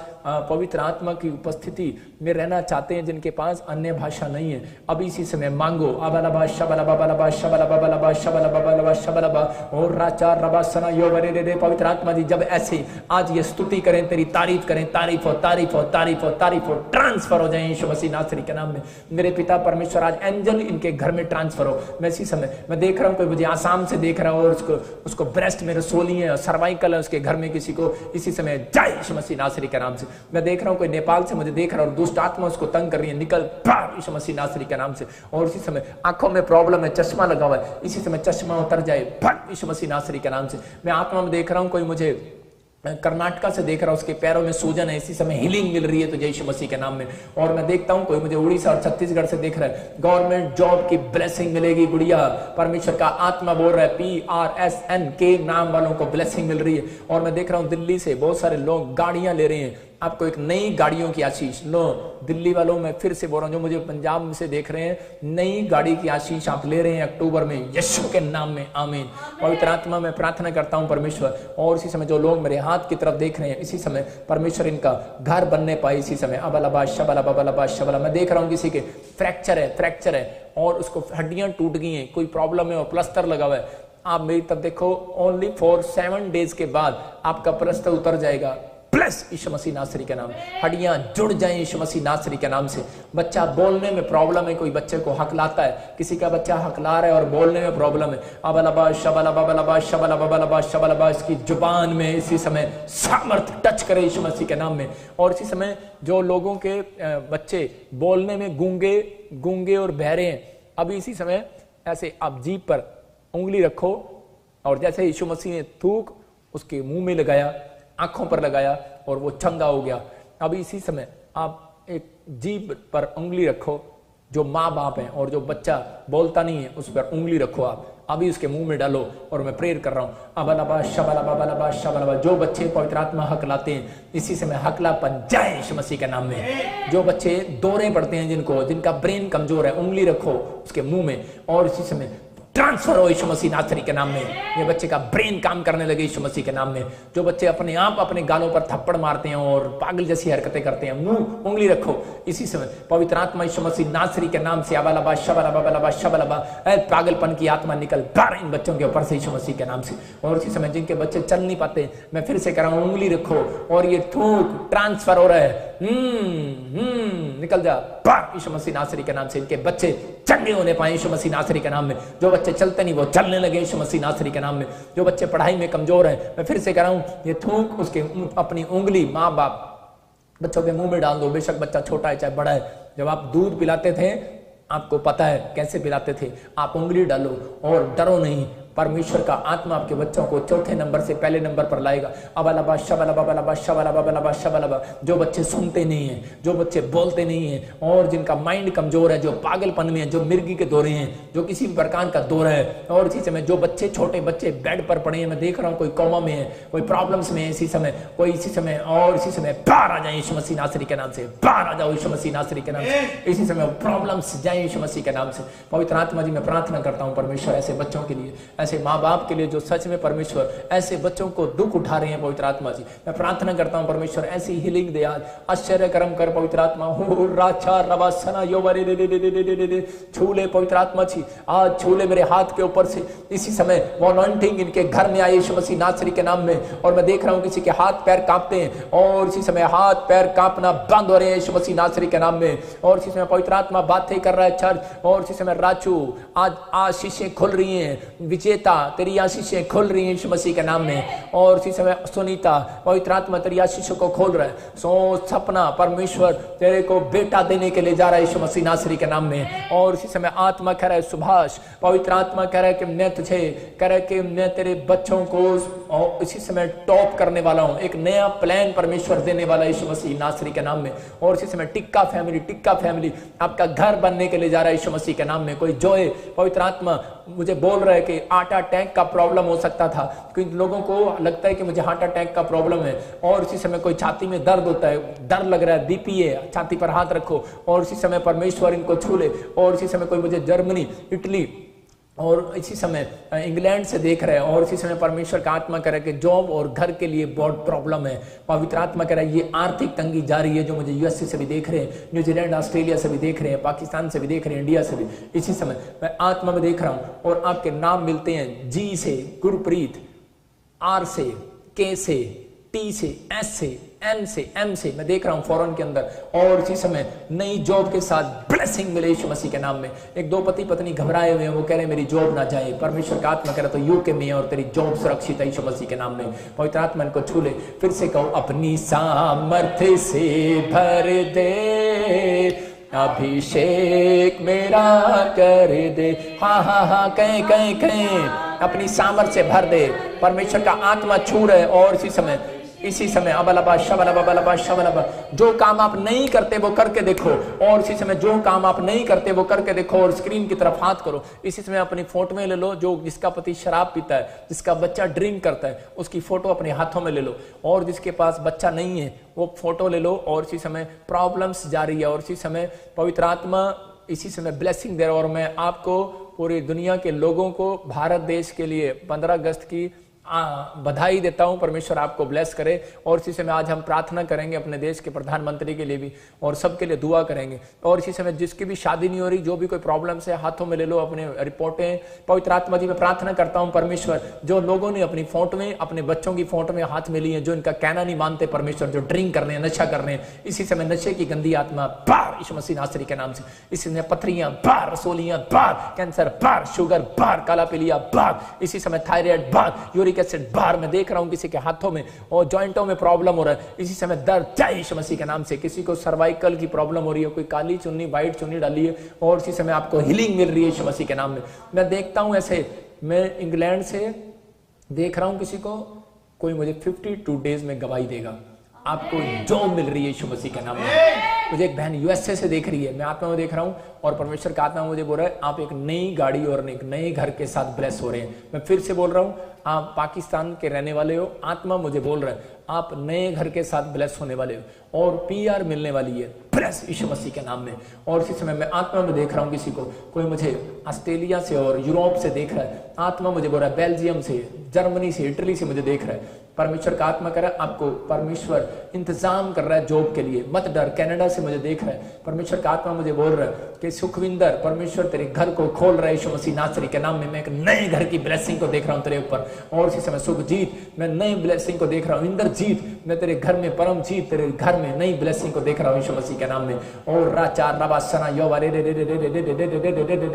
पवित्र आत्मा की उपस्थिति में रहना चाहते हैं, जिनके पास अन्य भाषा नहीं है, अभी इसी समय मांगो। अबलबा शबलबा शबलबा शबलबा और राचार रबासना यो रे। पवित्र आत्मा जी जब ऐसे आज ये स्तुति करें, तेरी तारीफ करें, तारीफ हो, ट्रांसफर हो जाए यीशु मसीह नासरी के नाम में। मेरे पिता परमेश्वर आज एंजल इनके घर में ट्रांसफर हो। मैं इसी समय मैं देख रहा हूँ कोई मुझे आसाम से देख रहा है और उसको ब्रेस्ट में रसोली है, सर्वाइकल है उसके घर में किसी को, इसी समय जय यीशु मसीह नासरी के नाम से। मैं देख रहा हूँ कोई नेपाल से मुझे देख रहा है और दुष्ट आत्मा उसको तंग कर रही है, निकल यीशु मसीह नासरी के नाम से। और इसी समय आंखों में प्रॉब्लम है, चश्मा लगा हुआ है, इसी समय चश्मा उतर जाए यीशु मसीह नासरी के नाम से। मैं आत्मा में देख रहा हूँ कोई मुझे कर्नाटका से देख रहा हूं, उसके पैरों में सूजन है, इसी समय हीलिंग मिल रही है तो यीशु मसीह के नाम में। और मैं देखता हूं कोई मुझे उड़ीसा और छत्तीसगढ़ से देख रहा है, गवर्नमेंट जॉब की ब्लेसिंग मिलेगी गुड़िया, परमेश्वर का आत्मा बोल रहा है, PRSN के नाम वालों को ब्लेसिंग मिल रही है। और मैं देख रहा हूं दिल्ली से बहुत सारे लोग गाड़ियां ले रहे हैं, आपको एक नई गाड़ियों की आशीष लो। दिल्ली वालों में फिर से बोल रहा हूं, जो मुझे पंजाब में से देख रहे हैं, नई गाड़ी की आशीष आप ले रहे हैं अक्टूबर में यीशु के नाम में, आमीन। पवित्र आत्मा में प्रार्थना करता हूं परमेश्वर। और इसी समय जो लोग मेरे हाथ की तरफ देख रहे हैं, इसी समय परमेश्वर इनका घर बनने पाए इसी समय। अबलबा शबलबा मैं देख रहा हूं किसी के फ्रैक्चर है और उसको हड्डियां टूट गई हैं, कोई प्रॉब्लम है और प्लास्टर लगा हुआ है। आप मेरी तरफ देखो, ओनली फॉर 7 डेज के बाद आपका प्लास्टर उतर जाएगा, प्लस यीशु मसीह नासरी के नाम, हड्डियां जुड़ जाएं यीशु मसीह नासरी के नाम से। बच्चा बोलने में प्रॉब्लम है, कोई बच्चे को हकलाता है, किसी का बच्चा हकला रहा है और बोलने में प्रॉब्लम है, अबलबा शबलबा इसकी जुबान में इसी समय सामर्थ टच करे यीशु मसीह के नाम में। और इसी समय जो लोगों के बच्चे बोलने में गूंगे और बहरे हैं, अभी इसी समय ऐसे आप जीभ पर उंगली रखो और जैसे यीशु मसीह ने थूक उसके मुंह में लगाया, आंखों पर लगाया और वो चंगा हो गया। अभी इसी समय आप एक जीभ पर उंगली रखो, जो माँ बाप हैं और जो बच्चा बोलता नहीं है उस पर उंगली रखो, आप अभी उसके मुंह में डालो। और मैं प्रेयर कर रहा हूँ, अबलबा शबलबा जो बच्चे पवित्र आत्मा हकलाते हैं, इसी समय हकलापन जाए यीशु मसीह के नाम में। जो बच्चे दौरे पड़ते हैं, जिनका ब्रेन कमजोर है, उंगली रखो उसके मुंह में और इसी समय ट्रांसफर हो यीशु मसीह नासरी के नाम में। ये बच्चे का ब्रेन काम करने लगे यीशु मसीह के नाम में। जो बच्चे अपने आप अपने गालों पर थप्पड़ मारते हैं और पागल जैसी हरकतें करते हैं, मुंह उंगली रखो इसी समय पवित्र आत्मा यीशु मसीह नासरी के नाम से। अबलबा शबलबा पागलपन की आत्मा निकल बाहर इन बच्चों के ऊपर से यीशु मसीह के नाम से। और इसी समय जिनके बच्चे चल नहीं पाते, मैं फिर से कह रहा हूं, उंगली रखो और ये थूक ट्रांसफर हो रहा है, निकल जा यीशु मसीह नासरी के नाम से। इनके बच्चे चंगे होने पाए यीशु मसीह नासरी के नाम में। जो बच्चे चलते नहीं वो चलने लगे यीशु मसीह नासरी के नाम में। जो बच्चे पढ़ाई में कमजोर हैं, मैं फिर से कह रहा हूं, ये थूक उसके अपनी उंगली माँ बाप बच्चों के मुंह में डाल दो, बेशक बच्चा छोटा है चाहे बड़ा है। जब आप दूध पिलाते थे, आपको पता है कैसे पिलाते थे, आप उंगली डालो और डरो नहीं, परमेश्वर का आत्मा आपके बच्चों को चौथे नंबर से पहले नंबर पर लाएगा। अबलबा शबलबा शबलबा शबलबा। जो बच्चे सुनते नहीं हैं, जो बच्चे बोलते नहीं हैं और जिनका माइंड कमजोर है, जो पागलपन में है, जो मिर्गी के दौरे हैं, जो किसी भी प्रकार का दौरा है, और इसी समय जो बच्चे छोटे बच्चे बेड पर पड़े हैं, मैं देख रहा हूँ कोई कोमा में है, कोई प्रॉब्लम्स में है इसी समय, कोई इसी समय, और इसी समय बाहर आ जाए यीशु मसीह नासरी के नाम से, बाहर आ जाओ यीशु मसीह नासरी के नाम से, इसी समय प्रॉब्लम्स जाए यीशु मसीह के नाम से। पवित्र आत्मा जी मैं प्रार्थना करता हूँ परमेश्वर ऐसे बच्चों के लिए, ऐसे माँ बाप के लिए जो सच में परमेश्वर ऐसे बच्चों को दुख उठा रहे हैं। पवित्र आत्मा जी मैं प्रार्थना करता हूँ परमेश्वर ऐसी हीलिंग दे, आज आश्चर्य कर्म कर पवित्र आत्मा। हो राचा रवासना योवरे दे दे दे दे दे दे दे छूले पवित्र आत्मा जी, आज छूले मेरे हाथ के ऊपर से इसी समय वो अनॉइंटिंग इनके घर में आई यीशु मसीह नासरी के नाम में। और मैं देख रहा हूँ किसी के हाथ पैर कांपते हैं और इसी समय हाथ पैर कांपना बंद हो रहे हैं यीशु मसीह नासरी के नाम में। और इसी समय पवित्र आत्मा बातें कर रहा है चर्च, और इसी समय राचू आज आशीषें खुल रही हैं, विजेता तेरी आशीषें खुल रही हैं यीशु मसीह के नाम में। और इसी समय सुनीता पवित्र आत्मा तेरी आशीषों को खोल रहा है। सो सपना परमेश्वर तेरे को बेटा देने के लिए जा रहा है यीशु मसीह नासरी के नाम में। और इसी समय आत्मा कह रहा है सुभाष, पवित्र आत्मा कह रहा है कि मैं तुझे कह रहा है कि मैं तेरे बच्चों को और इसी समय टॉप करने वाला हूं, एक नया प्लान परमेश्वर देने वाला यीशु मसीह नासरी के नाम में। और इसी समय टिक्का फैमिली आपका घर बनने के लिए जा रहा है यीशु मसीह के नाम में। कोई जोए पवित्र आत्मा मुझे बोल रहा है कि हार्ट अटैक का प्रॉब्लम हो सकता था, क्योंकि लोगों को लगता है कि मुझे हार्ट अटैक का प्रॉब्लम है। और इसी समय कोई छाती में दर्द होता है, डर लग रहा है, बीपी है, छाती पर हाथ रखो और इसी समय परमेश्वर इनको छू ले। और इसी समय कोई मुझे जर्मनी, इटली और इसी समय इंग्लैंड से देख रहे हैं, और इसी समय परमेश्वर का आत्मा कह रहा है कि जॉब और घर के लिए बहुत प्रॉब्लम है। पवित्र आत्मा कह रहा है ये आर्थिक तंगी जारी है, जो मुझे यूएसए से भी देख रहे हैं, न्यूजीलैंड ऑस्ट्रेलिया से भी देख रहे हैं, पाकिस्तान से भी देख रहे हैं, इंडिया से भी। इसी समय मैं आत्मा में देख रहा हूँ और आपके नाम मिलते हैं जी से गुरप्रीत, आर से, के से, टी से, एस से, एन से, एम से, मैं देख रहा हूं फॉरेन के अंदर। और इसी समय नई जॉब के साथ ब्लेसिंग मिले यीशु मसीह के नाम में। एक दो पति पत्नी घबराए हुए हैं, वो कह रहे हैं मेरी जॉब ना जाए, परमेश्वर का आत्मा कह रहा तो यूके में है और तेरी जॉब सुरक्षित है यीशु मसीह के नाम में। पवित्र आत्मा इनको छू ले। फिर से कहो अपनी सामर्थ्य से भर दे, अभिषेक मेरा कर दे। हाँ कहें अपनी सामर्थ्य से भर दे। परमेश्वर का आत्मा छू रहे। और इसी समय अबलबा शबलबा जो काम आप नहीं करते वो करके देखो। और इसी समय जो काम आप नहीं करते वो करके देखो और स्क्रीन की तरफ हाथ करो। इसी समय अपनी फोटो में ले लो, जो जिसका पति शराब पीता है, जिसका बच्चा ड्रिंक करता है, उसकी फोटो अपने हाथों में ले लो। और जिसके पास बच्चा नहीं है वो फोटो ले लो। और इसी समय प्रॉब्लम्स जारी है और इसी समय पवित्र आत्मा इसी समय ब्लेसिंग दे रहा। और मैं आपको पूरी दुनिया के लोगों को भारत देश के लिए 15 अगस्त की बधाई देता हूं। परमेश्वर आपको ब्लेस करे। और इसी समय आज हम प्रार्थना करेंगे अपने देश के प्रधानमंत्री के लिए भी और सबके लिए दुआ करेंगे। और इसी समय जिसकी भी शादी नहीं हो रही, जो भी कोई प्रॉब्लम्स है, हाथों में ले लो अपने रिपोर्टें। पवित्र आत्मा जी मैं प्रार्थना करता हूं परमेश्वर, जो लोगों ने अपनी फोटो में, अपने बच्चों की फोटो में हाथ में ली है, जो इनका कहना नहीं मानते परमेश्वर, जो ड्रिंक कर रहे हैं, नशा कर रहे हैं, इसी समय नशे की गंदी आत्मा बाहर यीशु मसीह नासरी के नाम से। इसी समय पथरियां बाहर, रसोलियां बाहर, कैंसर बाहर, शुगर बाहर, काला पीलिया बाहर, इसी समय थायराइड बाहर, यूरिक एसिड बाहर। मैं देख रहा हूं किसी के हाथों में और जॉइंटों में प्रॉब्लम हो रहा है, इसी समय दर्द जय यीशु मसीह के नाम से। किसी को सर्वाइकल की प्रॉब्लम हो रही है, कोई काली चुन्नी, व्हाइट चुन्नी डाली है और इसी समय आपको हीलिंग मिल रही है यीशु मसीह के नाम में। मैं देखता हूं ऐसे, मैं इंग्लैंड से देख रहा हूं किसी को, कोई मुझे 52 डेज में गवाही देगा, आपको जॉब मिल रही है यीशु मसीह के नाम में। मुझे एक बहन यूएसए से देख रही है, मैं आत्मा में देख रहा हूं और परमेश्वर का आत्मा मुझे बोल रहा है आप एक नई गाड़ी और एक नए घर के साथ ब्लेस हो रहे हैं। मैं फिर से बोल रहा हूं, आप पाकिस्तान के रहने वाले हो, आत्मा मुझे बोल रहा है आप नए घर के साथ ब्लेस होने वाले हो और पीआर मिलने वाली है, ब्लेस यीशु मसीह के नाम में। और इसी समय मैं आत्मा में देख रहा हूं किसी को, कोई मुझे ऑस्ट्रेलिया से और यूरोप से देख रहा है, आत्मा मुझे बोल रहा है बेल्जियम से, जर्मनी से, इटली से मुझे देख रहा है। परमेश्वर का आत्मा कर रहा है आपको, परमेश्वर इंतजाम कर रहा है जॉब के लिए, मत डर। कनाडा से मुझे देख रहा है, परमेश्वर का आत्मा मुझे बोल रहा है कि सुखविंदर, परमेश्वर तेरे घर को खोल रहा है यीशु मसीह नासरी के नाम में। मैं एक नए घर की ब्लेसिंग को देख रहा हूं तेरे ऊपर। और इसी समय सुखजीत, मैं नए ब्लेसिंग को देख रहा हूं। इंद्रजीत, मैं तेरे घर में परम जीत, तेरे घर में नई ब्लेसिंग को देख रहा हूँ यीशु मसीह के नाम में। और राचा रबासना योवा रे रे रे रे रे रे रे रे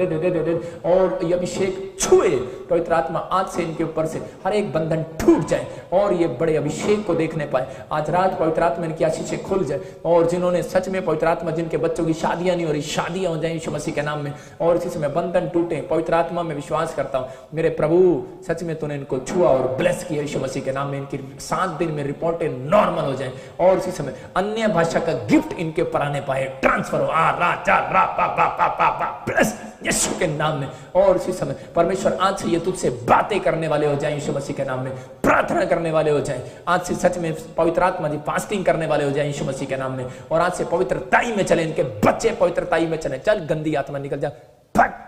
रे रे रे, और ये अभिषेक छुए पवित्र आत्मा, आज से इनके ऊपर से हर एक बंधन टूट जाए और ये बड़े अभिषेक को देखने पाए। आज रात पवित्र आत्मा इनकी आशीषें खुल जाए, और जिन्होंने सच में पवित्र आत्मा, जिनके बच्चों की शादियां नहीं हो रही, शादियां हो जाए यीशु मसीह के नाम में, और इसी समय बंधन टूटे। पवित्र आत्मा में विश्वास करता हूँ मेरे प्रभु, सच में तूने इनको छुआ और ब्लेस किया यीशु मसीह के नाम में। इनकी 7 दिन में रिपोर्टें नॉर्मल हो जाए, और इसी समय अन्य भाषा का गिफ्ट इनके ऊपर आने पाए, ट्रांसफर हो ब्लेस यीशु के नाम में। और इसी समय परमेश्वर आज से ये तुझसे बातें करने वाले हो जाए यीशु मसीह के नाम में, प्रार्थना करने वाले हो जाए। आज से सच में पवित्र आत्मा जी फास्टिंग करने वाले हो जाए यीशु मसीह के नाम में, और आज से पवित्रताई में चले, इनके बच्चे पवित्रताई में चले। चल गंदी आत्मा निकल जा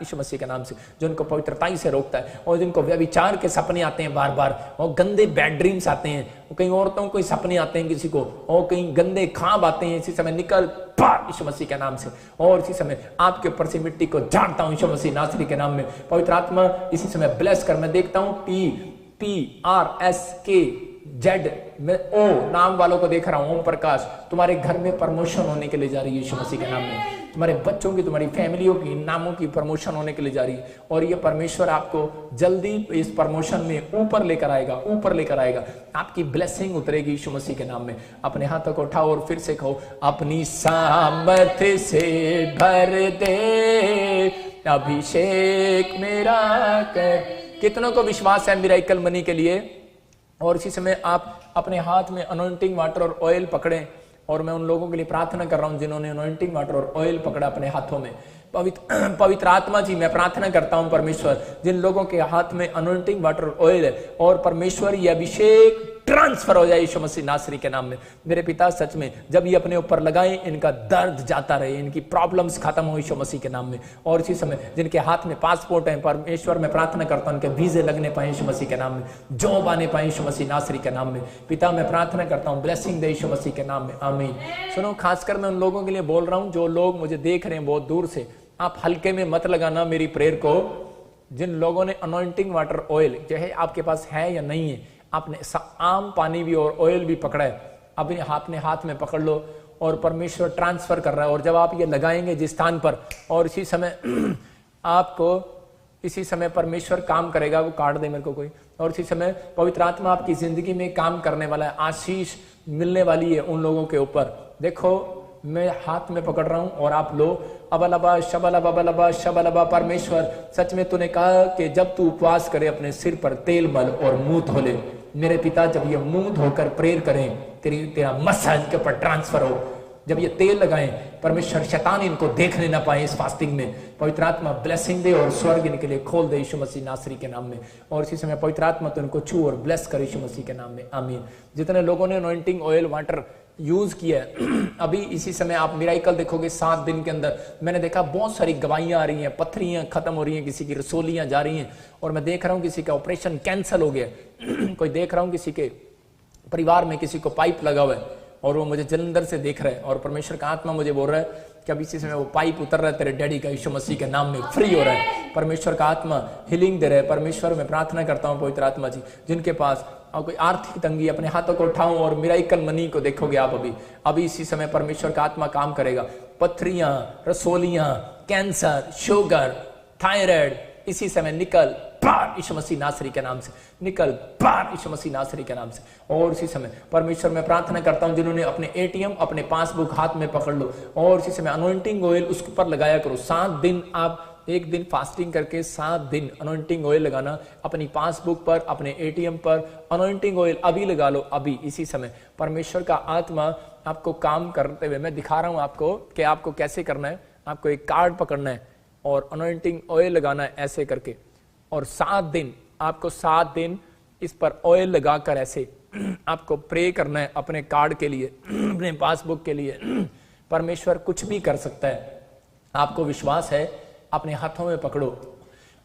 यीशु मसीह के नाम से, जो इनको पवित्रताई से रोकता है, और जिनको व्यभिचार के सपने आते हैं बार बार, और गंदे बैड ड्रीम्स आते हैं, कई औरतों को सपने आते हैं किसी को, और कहीं गंदे ख्वाब आते हैं, इसी समय निकल बाहर यीशु मसीह के नाम से। और इसी समय आपके ऊपर से मिट्टी को झाड़ता हूं यीशु मसीह नासरी के नाम में। पवित्र आत्मा इसी समय ब्लेस कर, मैं देखता हूं PRSKZ मैं ओ नाम वालों को देख रहा हूं। ओम प्रकाश, तुम्हारे घर में प्रमोशन होने के लिए जा रही है यीशु मसीह के नाम में। तुम्हारे बच्चों की, तुम्हारी फैमिलियों की नामों की प्रमोशन होने के लिए जा रही है, और ये परमेश्वर आपको जल्दी इस प्रमोशन में ऊपर लेकर आएगा, ऊपर लेकर आएगा। आपकी ब्लेसिंग उतरेगी यीशु मसीह के नाम में। अपने हाथों को उठाओ और फिर से कहो, अपनी सामर्थ से भर दे अभिषेक मेरा कर। कितनों को विश्वास है मिरेकल मनी के लिए? और इसी समय आप अपने हाथ में अनॉइंटिंग वाटर और ऑयल पकड़ें, और मैं उन लोगों के लिए प्रार्थना कर रहा हूं जिन्होंने अनॉइंटिंग वाटर और ऑयल पकड़ा अपने हाथों में। पवित्र आत्मा जी, मैं प्रार्थना करता हूं परमेश्वर, जिन लोगों के हाथ में अनॉइंटिंग वाटर और ऑयल है, और परमेश्वर ये अभिषेक ट्रांसफर हो जाए यीशु मसीह नासरी के नाम में। मेरे पिता, सच में जब ये अपने ऊपर लगाएं, इनका दर्द जाता रहे, इनकी प्रॉब्लम्स खत्म हो यीशु मसीह के नाम में। और इसी समय जिनके हाथ में पासपोर्ट है, परमेश्वर मैं प्रार्थना करता हूं उनके वीजे लगने पाए यीशु मसीह के नाम में, जॉब आने पाए यीशु मसीह नासरी के नाम में। पिता, मैं प्रार्थना करता हूं ब्लेसिंग दे यीशु मसीह के नाम में, आमीन। सुनो, खासकर मैं उन लोगों के लिए बोल रहा हूं जो लोग मुझे देख रहे हैं बहुत दूर से। आप हल्के में मत लगाना मेरी प्रेयर को। जिन लोगों ने अनॉइंटिंग वाटर ऑयल, चाहे आपके पास है या नहीं है, आपने आम पानी भी और ऑयल भी पकड़ा है, अभी अपने हाथ में पकड़ लो, और परमेश्वर ट्रांसफर कर रहा है। और जब आप ये लगाएंगे जिस स्थान पर, और इसी समय आपको, इसी समय परमेश्वर काम करेगा। वो काट दे मेरे को कोई। और इसी समय पवित्र आत्मा आपकी जिंदगी में काम करने वाला है, आशीष मिलने वाली है उन लोगों के ऊपर। देखो, मैं हाथ में पकड़ रहा हूं और आप लो। अबलबा शबलबा शबलबा। परमेश्वर, सच में तूने कहा कि जब तू उपवास करे अपने सिर पर तेल मल और मुंह धोले। मेरे पिता, जब ये मुंह धोकर प्रेयर करें, तेरा मसा इनके ऊपर ट्रांसफर हो। जब ये तेल लगाएं, परमेश्वर शैतान इनको देखने ना पाए इस फास्टिंग में। पवित्र आत्मा ब्लेसिंग दे और स्वर्ग इनके लिए खोल दे यीशु मसीह नासरी के नाम में। और इसी समय पवित्र आत्मा तो इनको छू और ब्लेस करे यीशु मसीह के नाम में, आमीन। जितने लोगों ने अनॉइंटिंग ऑयल वाटर यूज किया है, अभी इसी समय आप मिराइकल देखोगे 7 दिन के अंदर। मैंने देखा बहुत सारी गवाहियां आ रही हैं, पथरियां खत्म हो रही हैं, किसी की रसोलियां जा रही हैं, और मैं देख रहा हूं किसी का ऑपरेशन कैंसिल हो गया। कोई देख रहा हूं किसी के परिवार में किसी को पाइप लगा हुआ है, और वो मुझे जलंधर से देख रहा है, और परमेश्वर का आत्मा मुझे बोल रहा है कि अभी इसी समय वो पाइप उतर रहा है तेरे डैडी का यीशु मसीह के नाम में, फ्री हो रहा है। परमेश्वर का आत्मा हीलिंग दे रहा है। परमेश्वर में प्रार्थना करता हूँ पवित्र आत्मा जी, जिनके पास कोई आर्थिक तंगी, अपने हाथों को उठाऊं और मिराइकल मनी को देखोगे आप। अभी इसी समय परमेश्वर का आत्मा काम करेगा। पथरियां, रसोलियां, कैंसर, शुगर, थायराइड, इसी समय निकल बाहर यीशु मसीह नासरी के नाम से, निकल बाहर यीशु मसीह नासरी के नाम से। और इसी समय परमेश्वर मैं प्रार्थना करता हूं जिन्होंने अपने एटीएम, अपने पासबुक हाथ में पकड़ लो, और इसी समय अनॉइंटिंग ऑयल उसके ऊपर लगाया करो। 7 दिन आप एक दिन फास्टिंग करके 7 दिन अनॉइंटिंग ऑयल लगाना अपनी पासबुक पर, अपने एटीएम पर। अनॉइंटिंग ऑयल अभी लगा लो, अभी इसी समय। परमेश्वर का आत्मा आपको काम करते हुए मैं दिखा रहा हूं आपको कि आपको कैसे करना है। आपको एक कार्ड पकड़ना है और अनॉइंटिंग ऑयल लगाना है ऐसे करके, और 7 दिन आपको 7 दिन इस पर ऑयल लगाकर ऐसे आपको प्रे करना है अपने कार्ड के लिए, अपने पासबुक के लिए। परमेश्वर कुछ भी कर सकता है, आपको विश्वास है, अपने हाथों में पकड़ो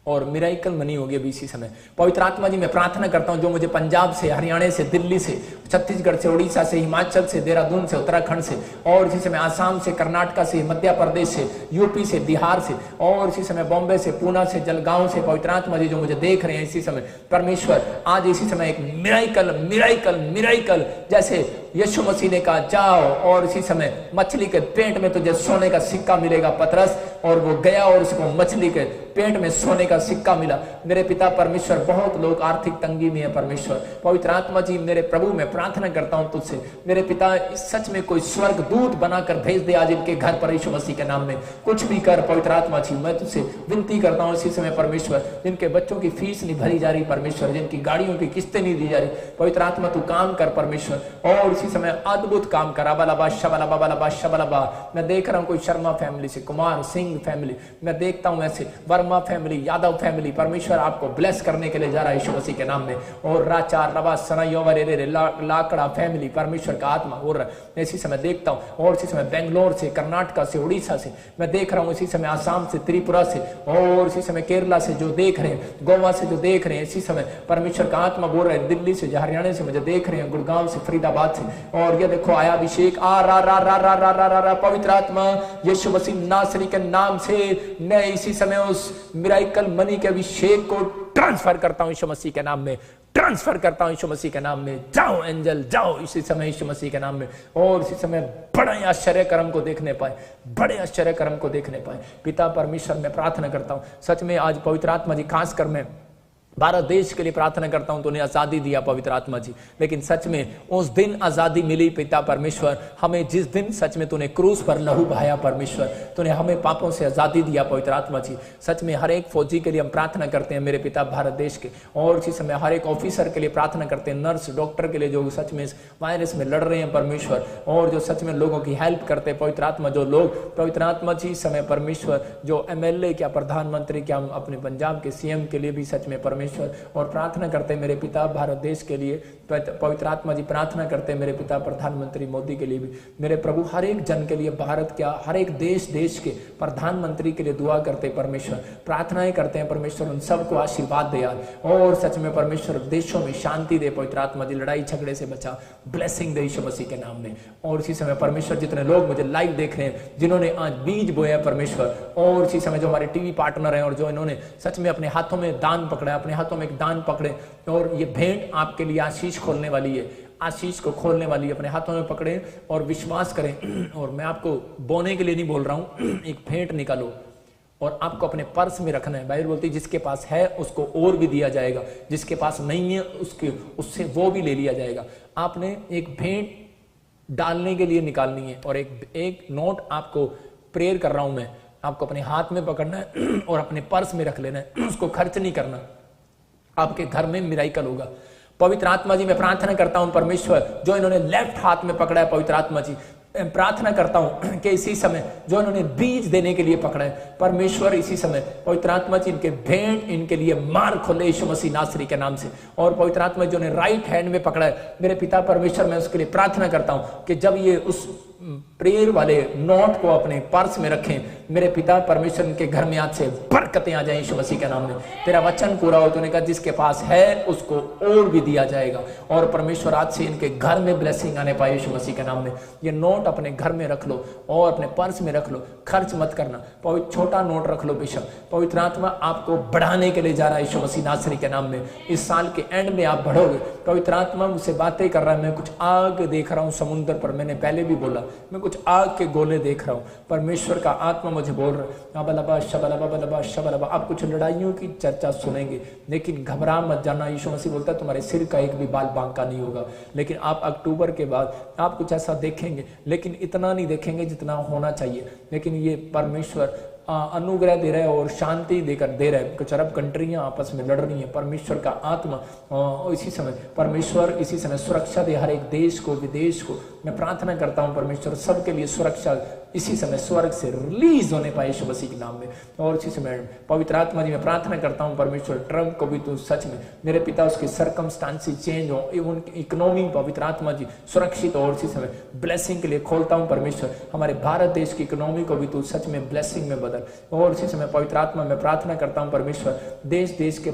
और मिराइकल मनी होगी अभी इसी समय। पवित्र आत्मा जी मैं प्रार्थना करता हूं जो मुझे पंजाब से, हरियाणा से, दिल्ली से छत्तीसगढ़ से, उड़ीसा से, हिमाचल से, देहरादून से, उत्तराखंड से, और इसी समय आसाम से, कर्नाटक से, मध्य प्रदेश से, यूपी से, बिहार से, और इसी समय बॉम्बे से, पूना से, जलगांव से, पवित्र आत्मा जी जो मुझे देख रहे हैं इसी समय परमेश्वर, आज इसी समय एक मिराइकल मिराइकल मिराइकल, जैसे यीशु मसीह ने कहा जाओ और इसी समय मछली के पेट में तुझे सोने का सिक्का मिलेगा पतरस, और वो गया और उसको मछली के पेट में सोने का सिक्का मिला। मेरे पिता परमेश्वर, बहुत लोग आर्थिक तंगी में है परमेश्वर, पवित्र आत्मा जी मेरे प्रभु मैं प्रार्थना करता हूं तुझसे मेरे पिता, सच में कोई स्वर्ग दूत बनाकर भेज दे आज इनके घर पर यीशु मसीह के नाम में, कुछ भी कर पवित्र आत्मा जी। मैं तुझसे विनती करता हूं इसी समय परमेश्वर, जिनके बच्चों की फीस नहीं भरी जा रही परमेश्वर, जिनकी गाड़ियों की किस्तें नहीं दी जा रही, पवित्र आत्मा तू काम कर परमेश्वर, और इसी समय अद्भुत काम कर। अबलबा शबलबा बलबा शबलबा, मैं देख रहा हूं कोई शर्मा फैमिली से, कुमार सिंह फैमिली, मैं देखता हूं ऐसे वर्मा फैमिली, यादव फैमिली, परमेश्वर आपको ब्लेस करने के लिए जा रहा है यीशु मसीह के नाम में, और राचार रवा सनायोवरे लाकड़ा फैमिली, परमेश्वर का आत्मा हो रहा है इसी समय देखता हूं, और इसी समय बेंगलोर से, कर्नाटक से, उड़ीसा से मैं देख रहा हूं, इसी समय आसाम से, त्रिपुरा से, और इसी समय केरला से जो देख रहे हैं, गोवा से जो देख रहे हैं इसी समय परमेश्वर का आत्मा बोल रहे हैं, दिल्ली से, हरियाणा से मुझे देख रहे हैं, गुड़गांव से, फरीदाबाद से, और ये देखो आया अभिषेक आ रा रा रा रा रा रा रा, पवित्र आत्मा यीशु मसीह नासरी के नाम से मैं इसी समय उस मिराइकल मनी के अभिषेक को ट्रांसफर करता हूं यीशु मसीह के नाम में, ट्रांसफर करता हूं यीशु मसीह के नाम में। जाओ एंजल जाओ इसी समय यीशु मसीह के नाम में, और इसी समय बड़े आश्चर्य कर्म को देखने पाए, बड़े आश्चर्य कर्म को देखने पाए। पिता परमेश्वर मैं प्रार्थना करता हूं सच में आज पवित्र आत्मा जी, खासकर मैं भारत देश के लिए प्रार्थना करता हूं, तूने आजादी दिया पवित्र आत्मा जी, लेकिन सच में उस दिन आजादी मिली पिता परमेश्वर, हमें जिस दिन सच में तूने क्रूस पर लहू बहाया परमेश्वर, तूने हमें पापों से आजादी दिया पवित्र आत्मा जी। सच में हर एक फौजी के लिए हम प्रार्थना करते हैं मेरे पिता भारत देश के, और इसी समय हर एक ऑफिसर के लिए प्रार्थना करते हैं, नर्स डॉक्टर के लिए जो सच में इस वायरस में लड़ रहे हैं परमेश्वर, और जो सच में लोगों की हेल्प करते हैं पवित्र आत्मा, जो लोग पवित्र आत्मा जी समय परमेश्वर जो MLA क्या प्रधानमंत्री क्या, हम अपने पंजाब के CM के लिए भी सच में परमेश्वर, और प्रार्थना करते हैं मेरे पिता भारत देश के लिए, पवित्र आत्मा जी प्रार्थना करते हैं मेरे पिता प्रधानमंत्री मोदी के लिए भी, मेरे प्रभु हर एक जन के लिए, भारत क्या हर एक देश के प्रधानमंत्री के लिए दुआ करते हैं परमेश्वर, प्रार्थनाएं करते हैं परमेश्वर, उन सबको आशीर्वाद दे यार, और सच में परमेश्वर देशों में शांति दे पवित्र आत्मा जी, लड़ाई झगड़े से बचा, ब्लेसिंग दे यीशु मसीह के नाम में। और इसी समय परमेश्वर जितने लोग मुझे लाइव देख रहे हैं, जिन्होंने आज बीज बोया परमेश्वर, और इसी समय जो हमारे टीवी पार्टनर हैं, और जो इन्होंने सच में अपने हाथों में दान पकड़ा, अपने हाथों में एक दान पकड़े, और ये भेंट आपके लिए आशीष खोलने वाली है, आशीष को खोलने वाली है, अपने हाथों में पकड़े और विश्वास करें। और मैं आपको बोने के लिए नहीं बोल रहा हूं, एक भेंट निकालो और आपको अपने पर्स में रखना है। बाइबल बोलती है जिसके पास है उसको और भी दिया जाएगा, जिसके पास नहीं है उससे वो भी ले लिया जाएगा। आपने एक भेंट डालने के लिए निकालनी है, और एक नोट आपको प्रेयर कर रहा हूं मैं, आपको अपने हाथ में पकड़ना है और अपने पर्स में रख लेना है, उसको खर्च नहीं करना, आपके घर में मिराइकल होगा। पवित्र आत्मा जी मैं प्रार्थना करता हूं परमेश्वर, जो इन्होंने लेफ्ट हाथ में पकड़ा है पवित्र आत्मा जी, प्रार्थना करता हूं कि इसी समय जो इन्होंने बीज देने के लिए पकड़ा है परमेश्वर, इसी समय पवित्र आत्मा जी इनके भेंट इनके लिए मार खोले यीशु मसीह नासरी के नाम से। और पवित्र आत्मा जो ने राइट हैंड में पकड़ा है मेरे पिता परमेश्वर, मैं उसके लिए प्रार्थना करता हूं कि जब ये उस प्रेयर वाले नोट को अपने पर्स में रखें, मेरे पिता परमेश्वर इनके घर में आज से बरकतें आ जाएं यीशु मसीह के नाम में। तेरा वचन पूरा हो, तूने कहा जिसके पास है उसको और भी दिया जाएगा, और परमेश्वर आज से इनके घर में ब्लेसिंग आने पाए यीशु मसीह के नाम में। ये नोट अपने घर में रख लो और अपने पर्स में रख लो, खर्च मत करना, छोटा नोट रख लो बेशक। पवित्र आत्मा आपको बढ़ाने के लिए जा रहा है यीशु मसीह नासरी के नाम में। इस साल के एंड में आप बढ़ोगे। पवित्र आत्मा मुझसे बातें कर रहा है, मैं कुछ आग देख रहा हूं समुद्र पर, मैंने पहले भी बोला मैं कुछ आग के गोले देख रहा हूं। परमेश्वर का आत्मा मुझे बोल रहा है अबलबा शबलबा शबलबा। आप कुछ लड़ाइयों की चर्चा सुनेंगे, लेकिन घबरा मत जाना। यीशु मसीह बोलता है तुम्हारे सिर का एक भी बाल बांका नहीं होगा। लेकिन आप अक्टूबर के बाद आप कुछ ऐसा देखेंगे, लेकिन इतना नहीं देखेंगे जितना होना चाहिए। लेकिन ये परमेश्वर अनुग्रह दे रहा है और शांति देकर दे रहा है। कुछ अरब कंट्रियां आपस में लड़ रही हैं, परमेश्वर का आत्मा इसी समय परमेश्वर इसी समय सुरक्षा दे हर एक देश को, विदेश को। मैं प्रार्थना करता हूं परमेश्वर सबके लिए सुरक्षा इसी समय स्वर्ग से रिलीज होने पाए यीशु मसीह के नाम में। और इसी समय पवित्र आत्मा जी मैं प्रार्थना करता हूं परमेश्वर ट्रंप को भी तू सच में मेरे पिता उसके सर्कमस्टांसेस चेंज हो, उनकी इकोनॉमी पवित्र आत्मा जी सुरक्षित और इसी समय ब्लेसिंग के लिए खोलता हूं परमेश्वर। हमारे भारत देश की इकोनॉमी को भी तू सच में ब्लेसिंग में बदल। और इसी समय पवित्र आत्मा में प्रार्थना करता हूं परमेश्वर देश देश के